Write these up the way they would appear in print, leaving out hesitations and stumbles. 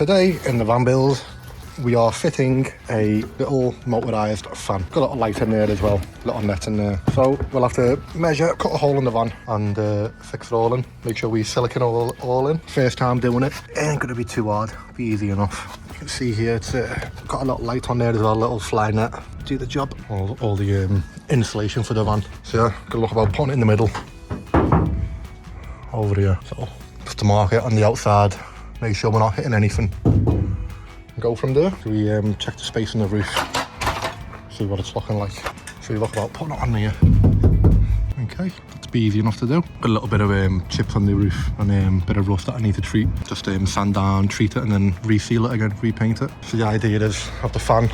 today in the van build, we are fitting a little motorised fan. Got a little light in there as well, little net in there. So we'll have to measure, cut a hole in the van and fix it all in. Make sure we silicone all in. First time doing it. Ain't gonna be too hard, be easy enough. You can see here, it's got a little light on there as well, a little fly net. Do the job. All the insulation for the van. So yeah, gonna look about putting it in the middle. Over here. So just to mark it on the outside, make sure we're not hitting anything. Go from there. So we check the space in the roof, see what it's looking like. So we look about putting it on here. Okay, that's be easy enough to do. Got a little bit of chips on the roof and a bit of rust that I need to treat. Just sand down, treat it and then reseal it again, repaint it. So the idea is have the fan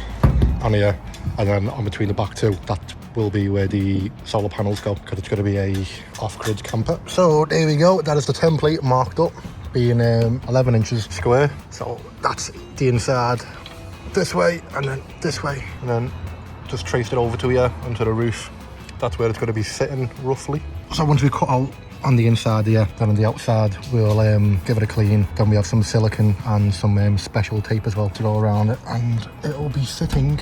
on here and then on between the back two, that will be where the solar panels go because it's going to be a off-grid camper. So there we go, that is the template marked up, being 11 inches square. So that's the inside this way and then this way, and then just traced it over to here onto the roof. That's where it's going to be sitting roughly. So once we cut out on the inside here, then on the outside we'll give it a clean. Then we have some silicone and some special tape as well to go around it, and it'll be sitting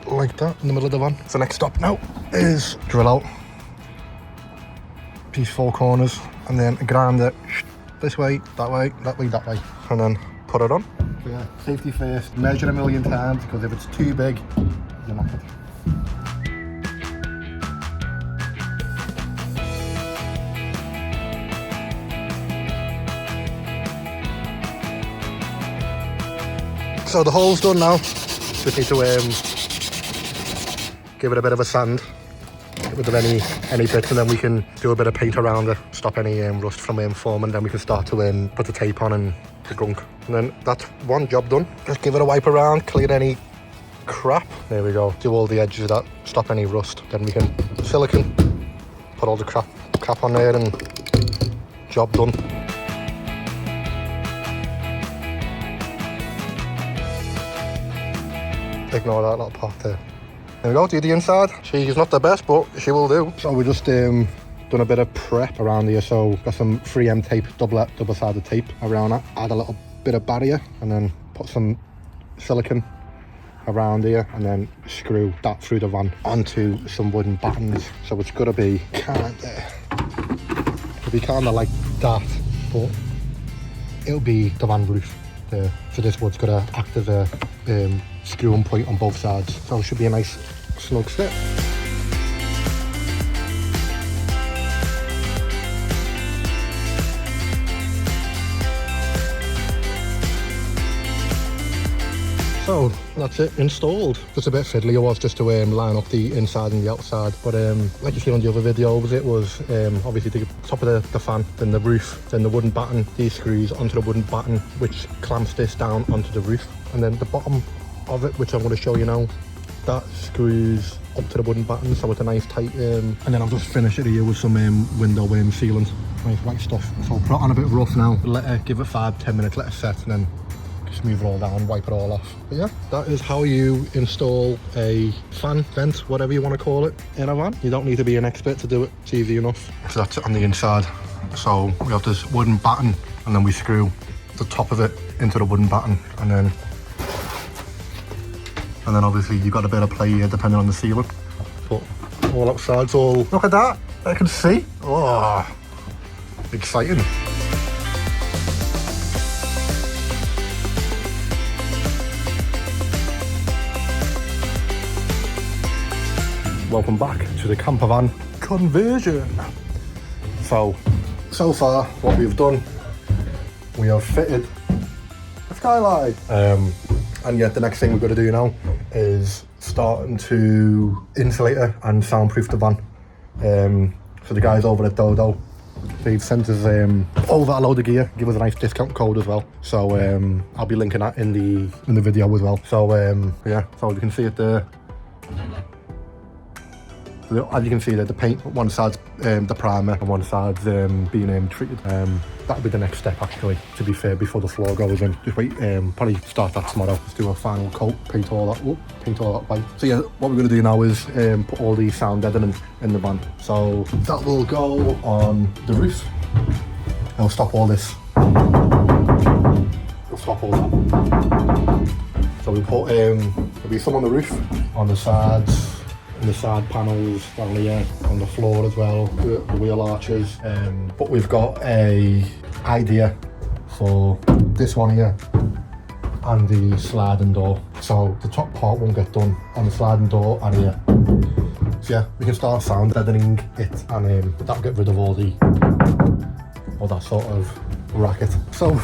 like that in the middle of the van. So next stop now is drill out these four corners and then grind it this way, that way, that way, that way, and then put it on. So yeah, safety first, measure a million times because if it's too big, you're not good. So the hole's done now. Just need to give it a bit of a sand, get rid of any bits, and then we can do a bit of paint around it, stop any rust from forming. Then we can start to put the tape on and the gunk. And then that's one job done. Just give it a wipe around, clear any crap. There we go. Do all the edges of that, stop any rust. Then we can silicone, put all the crap on there, and job done. Ignore that little part there. There we go, do the inside. She's not the best, but she will do. So we just done a bit of prep around here. So got some 3M tape, double-sided tape around it. Add a little bit of barrier and then put some silicone around here and then screw that through the van onto some wooden battens. So it's gonna be kind of like that, but it'll be the van roof there. So this wood's gonna act as a screwing point on both sides, so it should be a nice snug fit. So that's it, installed. Just a bit fiddly it was just to line up the inside and the outside, but like you see on the other videos, it was obviously the top of the fan, then the roof, then the wooden batten, these screws onto the wooden batten which clamps this down onto the roof, and then the bottom of it, which I'm going to show you now, that screws up to the wooden batten, so it's a nice tight and then I'll just finish it here with some window sealant, nice white stuff. So I'll put it on a bit rough now, give it 5-10 minutes, let it set, and then just move it all down, wipe it all off. But yeah, that is how you install a fan, vent, whatever you want to call it, in a van. You don't need to be an expert to do it, it's easy enough. So that's it on the inside. So we have this wooden batten and then we screw the top of it into the wooden batten, and then obviously you've got a bit of play here depending on the ceiling. But all outside's all, look at that, I can see. Oh, exciting. Welcome back to the camper van conversion. So far what we've done, we have fitted a skylight. And yeah, the next thing we're going to do now is starting to insulate it and soundproof the van. So the guys over at Dodo, they've sent us over a load of gear, give us a nice discount code as well. So I'll be linking that in the video as well. So yeah, so you can see it there. As you can see, the paint, one side's the primer and one side's being treated. That'll be the next step actually, to be fair, before the floor goes in. Just wait, probably start that tomorrow. Let's do a final coat, paint all that white. So yeah, what we're going to do now is put all the sound deadening in the van. So that will go on the roof. It'll stop all this swap all that. So we put there'll be some on the roof, on the sides, in the side panels, down here, on the floor as well, the wheel arches. But we've got a idea for this one here and the sliding door. So the top part won't get done on the sliding door and here. So yeah, we can start sound deadening it, and that'll get rid of all that sort of racket. So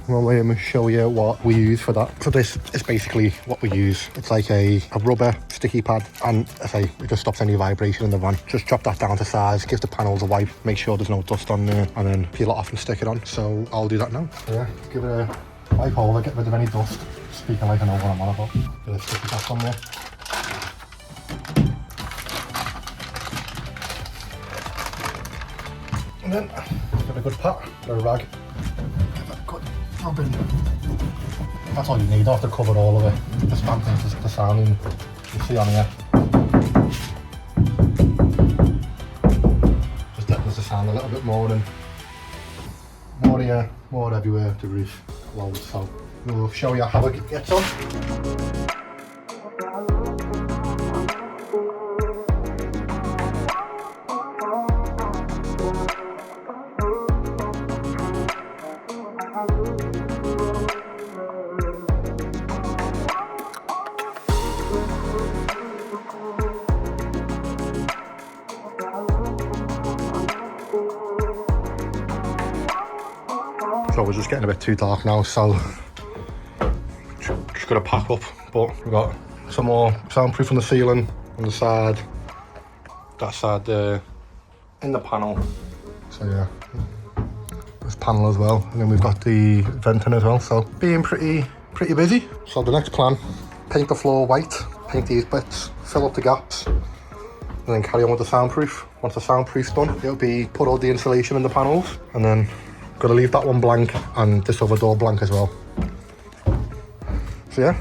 I'm show you what we use for that. So this is basically what we use. It's like a rubber sticky pad, and I say it just stops any vibration in the van. Just drop that down to size, give the panels a wipe, make sure there's no dust on there, and then peel it off and stick it on. So I'll do that now. So yeah, give it a wipe over, get rid of any dust. Speaking like I know what I'm on about. Get a sticky pad on there. And then give it a good pat, get a rag. That's all you need. You don't have to cover all of it. Just dampen the sound you see on here. Just deadens the sound a little bit more, and more here, more everywhere, the roof loads. So we'll show you how it gets on. So we're just getting a bit too dark now, so just gonna pack up. But we've got some more soundproof on the ceiling, on the side, that side there, in the panel. So yeah, this panel as well, and then we've got the venting as well. So being pretty busy. So the next plan: paint the floor white, paint these bits, fill up the gaps, and then carry on with the soundproof. Once the soundproof's done, it'll be put all the insulation in the panels, and then got to leave that one blank and this other door blank as well. So yeah,